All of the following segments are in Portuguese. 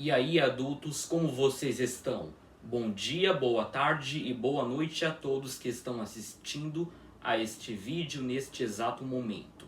E aí, adultos, como vocês estão? Bom dia, boa tarde e boa noite a todos que estão assistindo a este vídeo neste exato momento.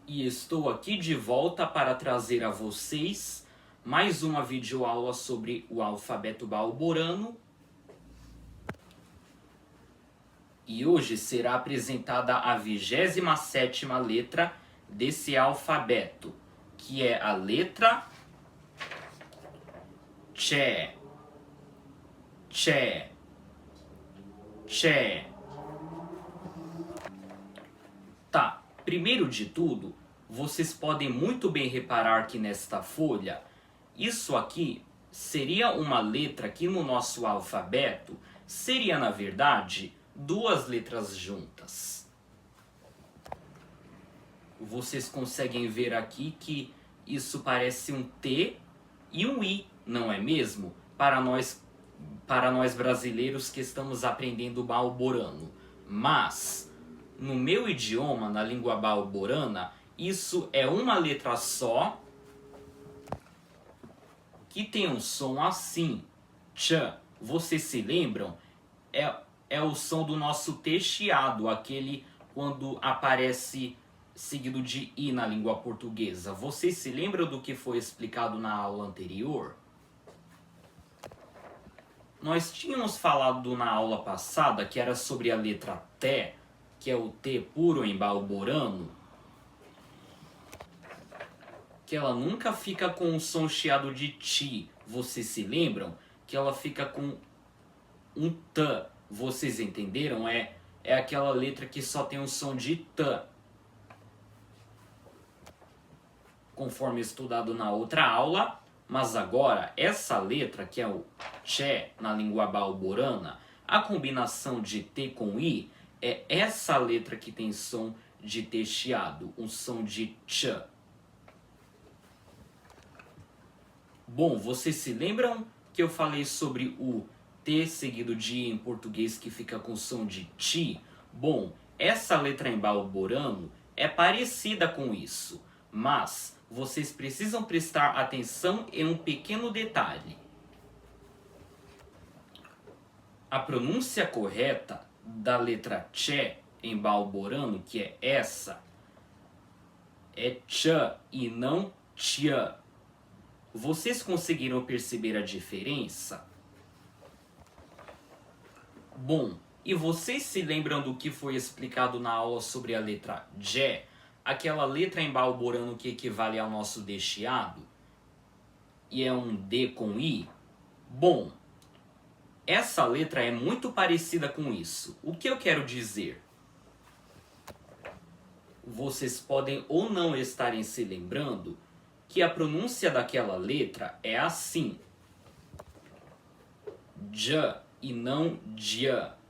E estou aqui de volta para trazer a vocês mais uma videoaula sobre o alfabeto balborano. E hoje será apresentada a 27ª letra desse alfabeto, que é a letra Tché. Tché. Tché. Tá, primeiro de tudo, vocês podem muito bem reparar que nesta folha, isso aqui seria uma letra que no nosso alfabeto seria, na verdade, duas letras juntas. Vocês conseguem ver aqui que isso parece um T e um I, não é mesmo? Para nós brasileiros que estamos aprendendo balborano. Mas, no meu idioma, na língua balborana, isso é uma letra só que tem um som assim. Tch. Vocês se lembram? É o som do nosso T chiado, aquele quando aparece seguido de I na língua portuguesa. Vocês se lembram do que foi explicado na aula anterior? Nós tínhamos falado na aula passada que era sobre a letra T, que é o T puro em balborano, que ela nunca fica com o som chiado de ti. Vocês se lembram? Que ela fica com um T. Vocês entenderam? É aquela letra que só tem o som de T. Conforme estudado na outra aula, mas agora essa letra, que é o Tché na língua balborana, a combinação de T com I é essa letra que tem som de T chiado, um som de Tch. Bom, vocês se lembram que eu falei sobre o T seguido de I em português que fica com som de Ti? Bom, essa letra em balborano é parecida com isso, mas vocês precisam prestar atenção em um pequeno detalhe. A pronúncia correta da letra Tché em balborano, que é essa, é Tch e não Tchã. Vocês conseguiram perceber a diferença? Bom, e vocês se lembram do que foi explicado na aula sobre a letra Jé? Aquela letra em balborano que equivale ao nosso D chiado? E é um D com I? Bom, essa letra é muito parecida com isso. O que eu quero dizer? Vocês podem ou não estarem se lembrando que a pronúncia daquela letra é assim. J e não J.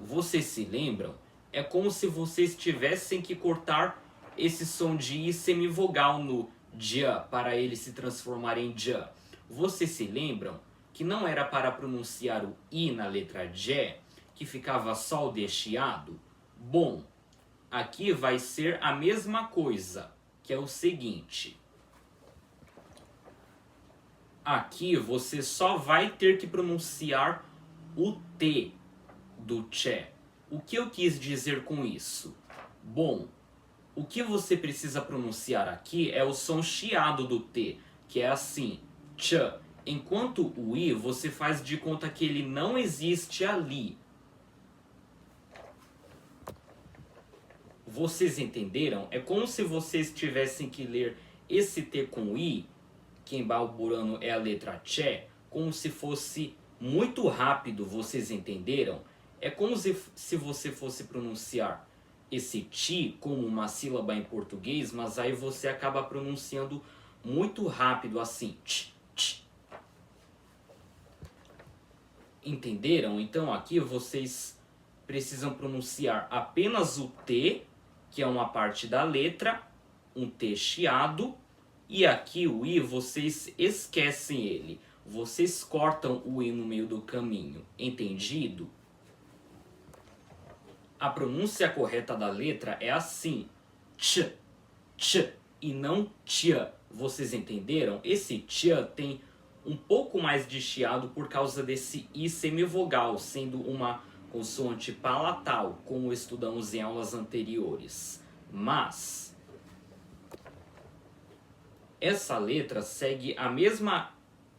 Vocês se lembram? É como se vocês tivessem que cortar esse som de I semivogal no J para ele se transformar em J. Vocês se lembram que não era para pronunciar o I na letra J, que ficava só o D chiado? Bom, aqui vai ser a mesma coisa, que é o seguinte. Aqui você só vai ter que pronunciar o T do Tché. O que eu quis dizer com isso? Bom, o que você precisa pronunciar aqui é o som chiado do T, que é assim, Tch. Enquanto o I você faz de conta que ele não existe ali. Vocês entenderam? É como se vocês tivessem que ler esse T com I, que em balborano é a letra Tché, como se fosse muito rápido, vocês entenderam? É como se você fosse pronunciar esse ti como uma sílaba em português, mas aí você acaba pronunciando muito rápido assim. Tch, tch. Entenderam? Então aqui vocês precisam pronunciar apenas o T, que é uma parte da letra, um T chiado, e aqui o I vocês esquecem ele. Vocês cortam o I no meio do caminho. Entendido? A pronúncia correta da letra é assim. Tch. ch e não tia. Vocês entenderam? Esse tia tem um pouco mais de chiado por causa desse i semivogal, sendo uma consoante palatal, como estudamos em aulas anteriores. Mas essa letra segue a mesma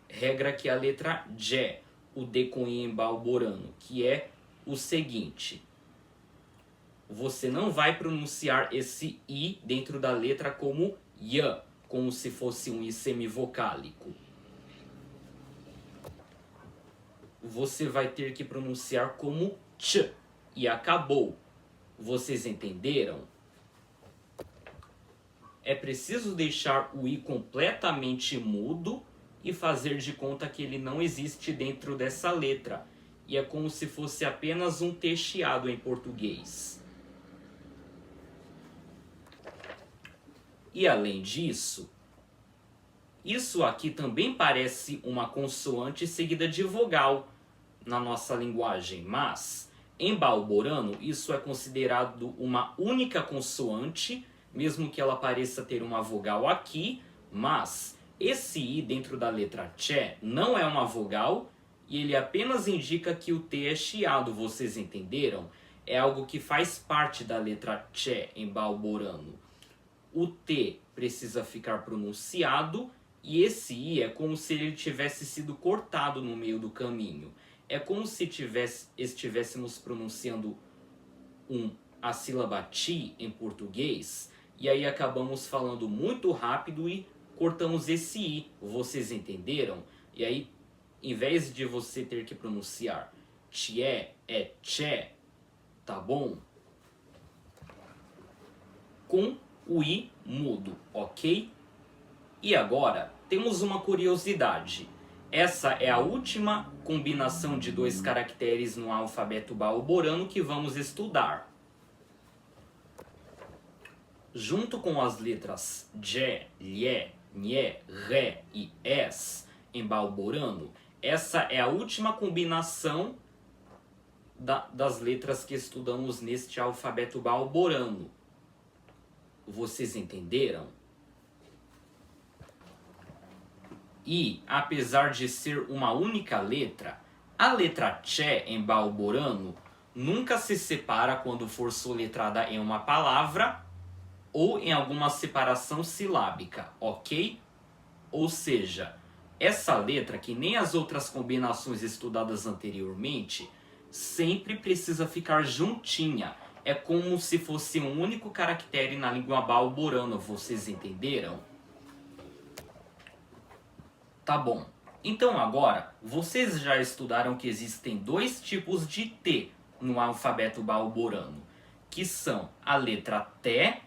regra que a letra J, o D com I embalborano, que é o seguinte: você não vai pronunciar esse I dentro da letra como Y, como se fosse um I semivocálico. Você vai ter que pronunciar como ch e acabou. Vocês entenderam? É preciso deixar o I completamente mudo e fazer de conta que ele não existe dentro dessa letra. E é como se fosse apenas um T chiado em português. E além disso, isso aqui também parece uma consoante seguida de vogal na nossa linguagem, mas em balborano isso é considerado uma única consoante, mesmo que ela pareça ter uma vogal aqui, mas esse I dentro da letra Tché não é uma vogal e ele apenas indica que o T é chiado, vocês entenderam? É algo que faz parte da letra Tché em balborano. O T precisa ficar pronunciado e esse I é como se ele tivesse sido cortado no meio do caminho. É como se estivéssemos pronunciando a sílaba ti em português e aí acabamos falando muito rápido e cortamos esse I. Vocês entenderam? E aí, em vez de você ter que pronunciar tché, é tché, tá bom? Com o I mudo, ok? E agora, temos uma curiosidade. Essa é a última combinação de dois caracteres no alfabeto balborano que vamos estudar. Junto com as letras J, Lhé, Nhé, Ré e Es em balborano, essa é a última combinação das letras que estudamos neste alfabeto balborano. Vocês entenderam? E, apesar de ser uma única letra, a letra Tché em balborano nunca se separa quando for soletrada em uma palavra ou em alguma separação silábica, ok? Ou seja, essa letra, que nem as outras combinações estudadas anteriormente, sempre precisa ficar juntinha. É como se fosse um único caractere na língua balborana, vocês entenderam? Tá bom. Então agora, vocês já estudaram que existem dois tipos de T no alfabeto balborano, que são a letra Té,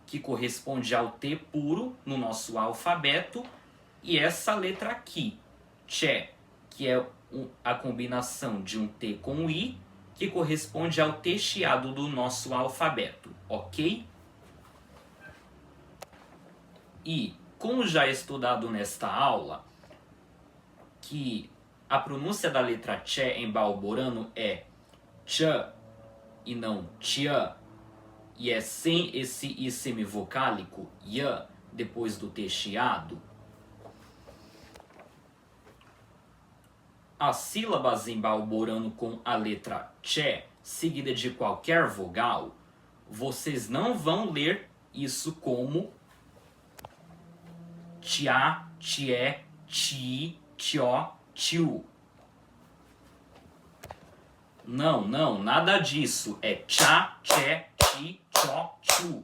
que corresponde ao T puro no nosso alfabeto, e essa letra aqui, Tché, que é a combinação de um T com I, que corresponde ao T chiado do nosso alfabeto, ok? E, como já estudado nesta aula, que a pronúncia da letra Tché em balborano é Tchã e não Tchã, e é sem esse I semivocálico, Yã, depois do T chiado, as sílabas em balborano com a letra Tché, seguida de qualquer vogal, vocês não vão ler isso como Tchá, Tché, Tchi, Tchó, Tchiu. Não, não, nada disso. É Tchá, Tché, Tchi, Tchó, Tchu.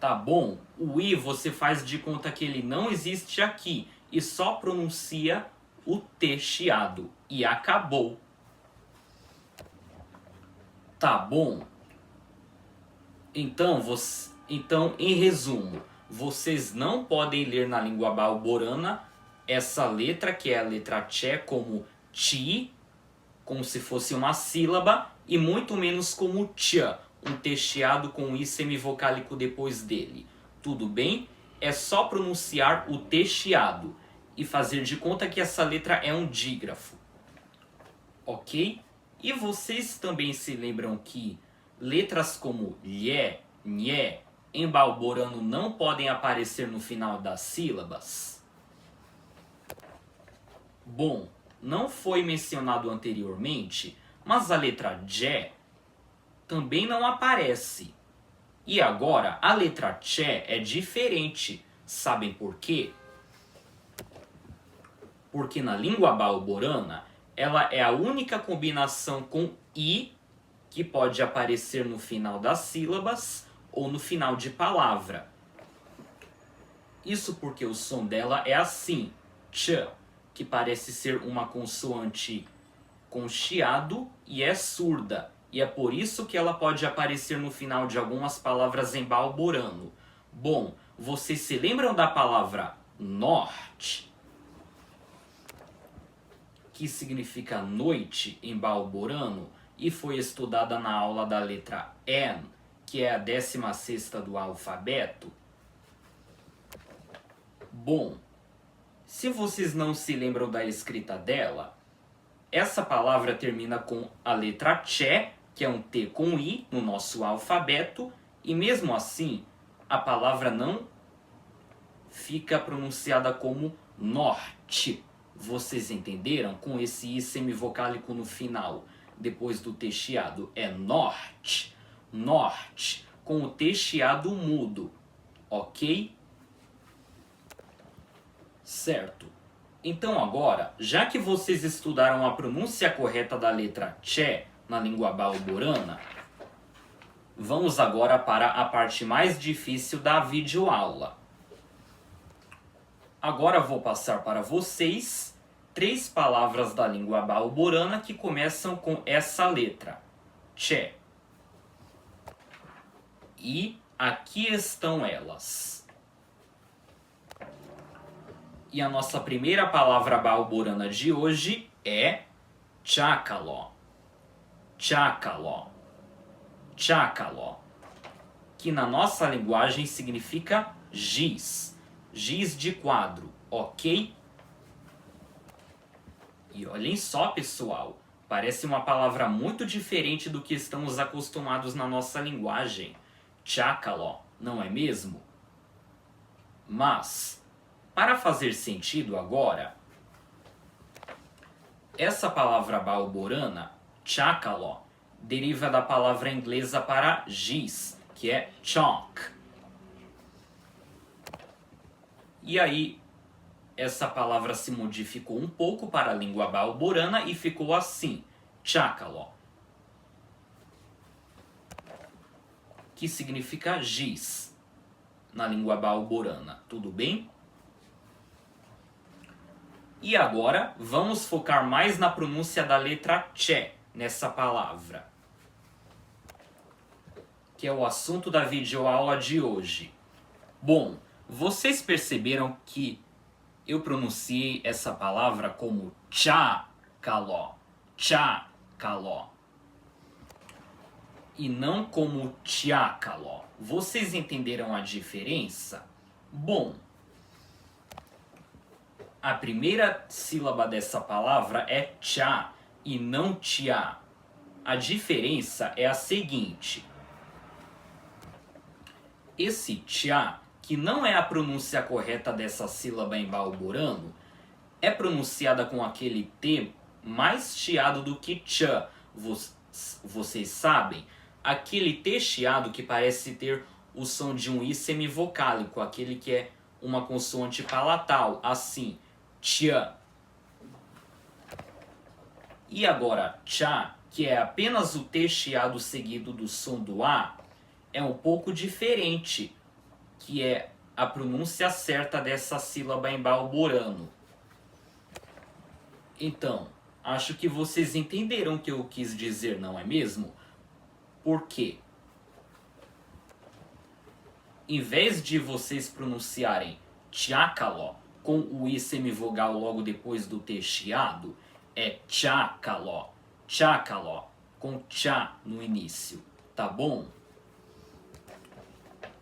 Tá bom? O I você faz de conta que ele não existe aqui e só pronuncia o T chiado. E acabou. Tá bom? Então, em resumo, vocês não podem ler na língua balborana essa letra, que é a letra Tché, como Ti, como se fosse uma sílaba, e muito menos como Tchã, um T chiado com um I semivocálico depois dele. Tudo bem? É só pronunciar o T chiado e fazer de conta que essa letra é um dígrafo. Ok? E vocês também se lembram que letras como Lhé, nhé em balborano não podem aparecer no final das sílabas? Bom, não foi mencionado anteriormente, mas a letra jé também não aparece. E agora a letra tché é diferente. Sabem por quê? Porque na língua balborana ela é a única combinação com i que pode aparecer no final das sílabas ou no final de palavra. Isso porque o som dela é assim, tch, que parece ser uma consoante com chiado e é surda. E é por isso que ela pode aparecer no final de algumas palavras em balborano. Bom, vocês se lembram da palavra norte, que significa noite em balborano e foi estudada na aula da letra N, que é a 16ª do alfabeto? Bom, se vocês não se lembram da escrita dela, essa palavra termina com a letra tché, que é um T com I no nosso alfabeto, e mesmo assim a palavra não fica pronunciada como norte. Vocês entenderam? Com esse I semivocálico no final, depois do T chiado, é norte, norte, com o T chiado mudo, ok? Certo. Então agora, já que vocês estudaram a pronúncia correta da letra tché na língua balborana, vamos agora para a parte mais difícil da videoaula. Agora vou passar para vocês 3 palavras da língua balborana que começam com essa letra, tché. E aqui estão elas. E a nossa primeira palavra balborana de hoje é chácaló. Chácaló. Chácaló. Que na nossa linguagem significa giz. Giz de quadro, ok? E olhem só, pessoal. Parece uma palavra muito diferente do que estamos acostumados na nossa linguagem. Chácaló, não é mesmo? Mas, para fazer sentido agora, essa palavra balborana, chácaló, deriva da palavra inglesa para giz, que é chalk. E aí, essa palavra se modificou um pouco para a língua balborana e ficou assim, chácaló, que significa giz na língua balborana, tudo bem? E agora, vamos focar mais na pronúncia da letra tché nessa palavra, que é o assunto da videoaula de hoje. Bom, vocês perceberam que eu pronunciei essa palavra como chácaló, chácaló, e não como chácaló. Vocês entenderam a diferença? Bom, a primeira sílaba dessa palavra é tchá e não tchá. A diferença é a seguinte. Esse tchá, que não é a pronúncia correta dessa sílaba em balborano, é pronunciada com aquele T mais chiado do que tchá. Vocês sabem? Aquele T chiado que parece ter o som de um I semivocálico, aquele que é uma consoante palatal, assim. Tchá. E agora, tchá, que é apenas o T chiado seguido do som do A, é um pouco diferente, que é a pronúncia certa dessa sílaba em balborano. Então, acho que vocês entenderam o que eu quis dizer, não é mesmo? Por quê? Em vez de vocês pronunciarem chácaló com o I semivogal logo depois do T chiado, é chácaló, chácaló, com tchá no início, tá bom?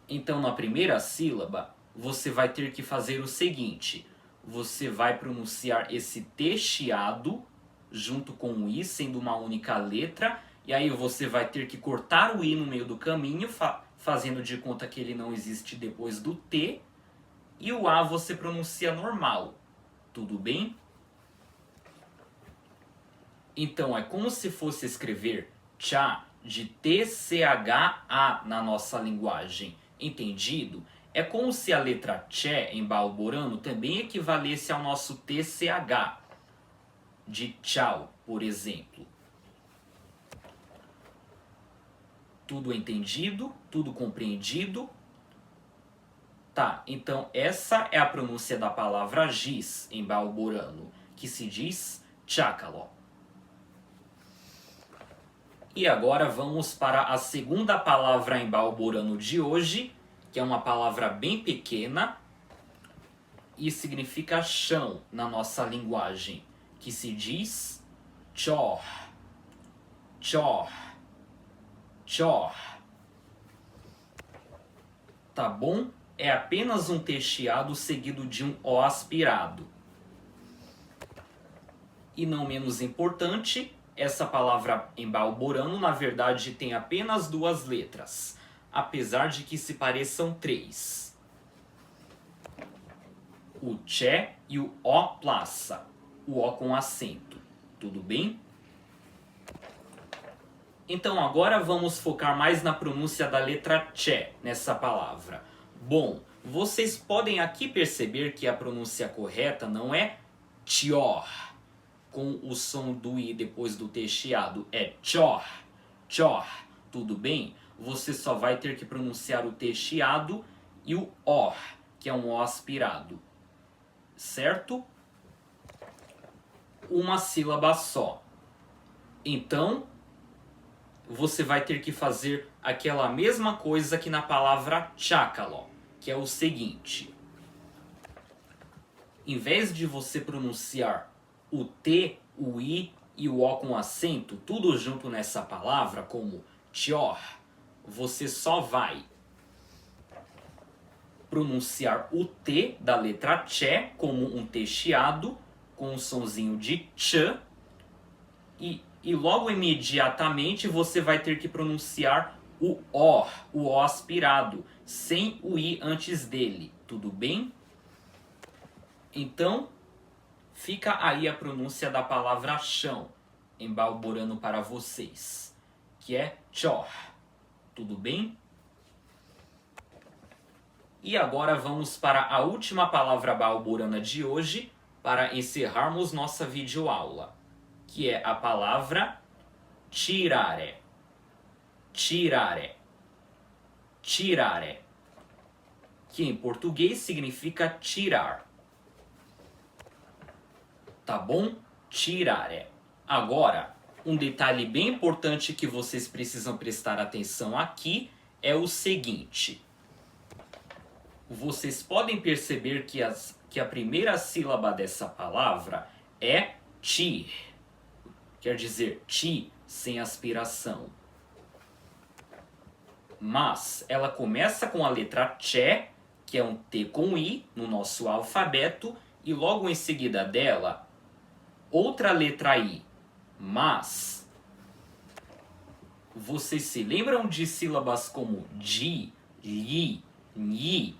Então, na primeira sílaba, você vai ter que fazer o seguinte. Você vai pronunciar esse T chiado junto com o I, sendo uma única letra. E aí você vai ter que cortar o I no meio do caminho, fazendo de conta que ele não existe depois do T. E o A você pronuncia normal. Tudo bem? Então é como se fosse escrever tchá de TCHA na nossa linguagem. Entendido? É como se a letra tché em balborano também equivalesse ao nosso TCH de tchau, por exemplo. Tudo entendido? Tudo compreendido? Tá, então essa é a pronúncia da palavra giz em balborano, que se diz chácalo. E agora vamos para a segunda palavra em balborano de hoje, que é uma palavra bem pequena e significa chão na nossa linguagem, que se diz chor, chor, chor. Tá bom? É apenas um T chiado seguido de um O aspirado. E não menos importante, essa palavra em balborano na verdade tem apenas duas letras, apesar de que se pareçam três. O tché e o O plaça, o O com acento. Tudo bem? Então agora vamos focar mais na pronúncia da letra tché nessa palavra. Bom, vocês podem aqui perceber que a pronúncia correta não é tchor, com o som do i depois do t chiado, é tchor, tchor, tudo bem? Você só vai ter que pronunciar o t chiado e o or, que é um o aspirado, certo? Uma sílaba só. Então, você vai ter que fazer aquela mesma coisa que na palavra chácalo, que é o seguinte. Em vez de você pronunciar o T, o I e o O com acento, tudo junto nessa palavra, como tchor, você só vai pronunciar o T da letra tché como um T chiado, com um sonzinho de tch, e logo imediatamente você vai ter que pronunciar o O aspirado, sem o I antes dele, tudo bem? Então, fica aí a pronúncia da palavra chão, em balborano para vocês, que é chor, tudo bem? E agora vamos para a última palavra balborana de hoje, para encerrarmos nossa videoaula, que é a palavra tirare, tirare, tirare, que em português significa tirar. Tá bom? Tirare. Agora, um detalhe bem importante que vocês precisam prestar atenção aqui é o seguinte. Vocês podem perceber que a primeira sílaba dessa palavra é ti. Quer dizer, ti sem aspiração. Mas ela começa com a letra tché, que é um T com I no nosso alfabeto, e logo em seguida dela, outra letra I. Mas vocês se lembram de sílabas como di, li, nhi,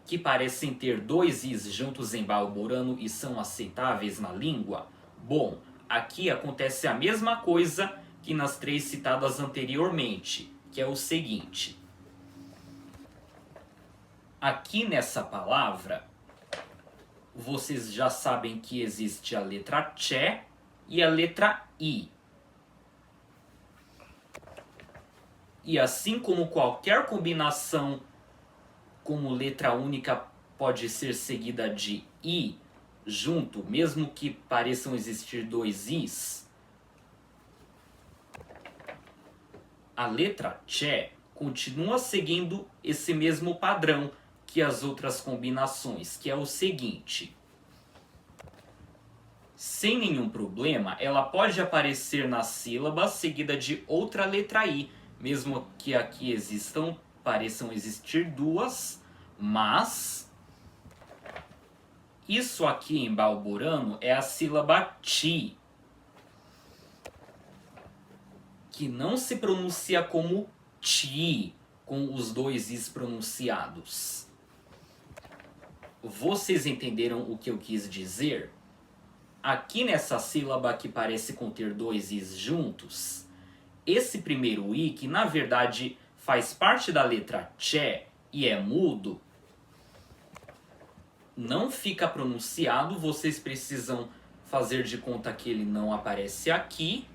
que parecem ter dois Is juntos em balborano e são aceitáveis na língua? Bom, aqui acontece a mesma coisa que nas três citadas anteriormente, que é o seguinte. Aqui nessa palavra, vocês já sabem que existe a letra tché e a letra I. E assim como qualquer combinação como letra única pode ser seguida de I junto, mesmo que pareçam existir dois Is, a letra tché continua seguindo esse mesmo padrão que as outras combinações, que é o seguinte. Sem nenhum problema, ela pode aparecer na sílaba seguida de outra letra I, mesmo que aqui pareçam existir duas, mas isso aqui em balborano é a sílaba ti, que não se pronuncia como ti, com os dois Is pronunciados. Vocês entenderam o que eu quis dizer? Aqui nessa sílaba que parece conter dois Is juntos, esse primeiro I, que na verdade faz parte da letra Tché e é mudo, não fica pronunciado. Vocês precisam fazer de conta que ele não aparece aqui,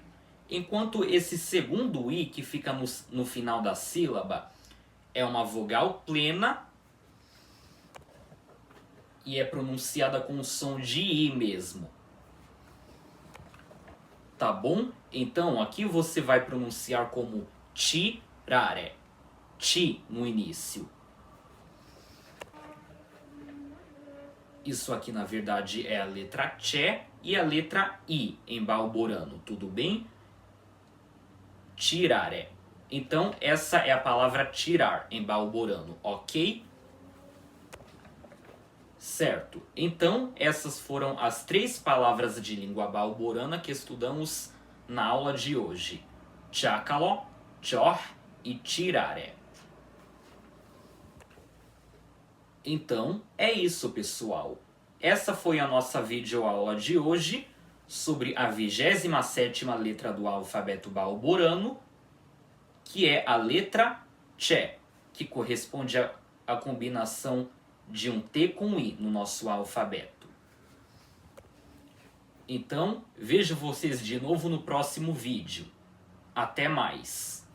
enquanto esse segundo I, que fica no final da sílaba, é uma vogal plena e é pronunciada com o som de I mesmo. Tá bom? Então aqui você vai pronunciar como tirare. Ti no início. Isso aqui na verdade é a letra Tché e a letra I em balborano, tudo bem? Tirare. Então essa é a palavra tirar em balborano, ok? Certo. Então essas foram as 3 palavras de língua balborana que estudamos na aula de hoje. Chácalo, chor e tirare. Então é isso, pessoal. Essa foi a nossa videoaula de hoje sobre a 27ª letra do alfabeto balborano, que é a letra Tché, que corresponde à combinação de um T com I no nosso alfabeto. Então, vejo vocês de novo no próximo vídeo. Até mais!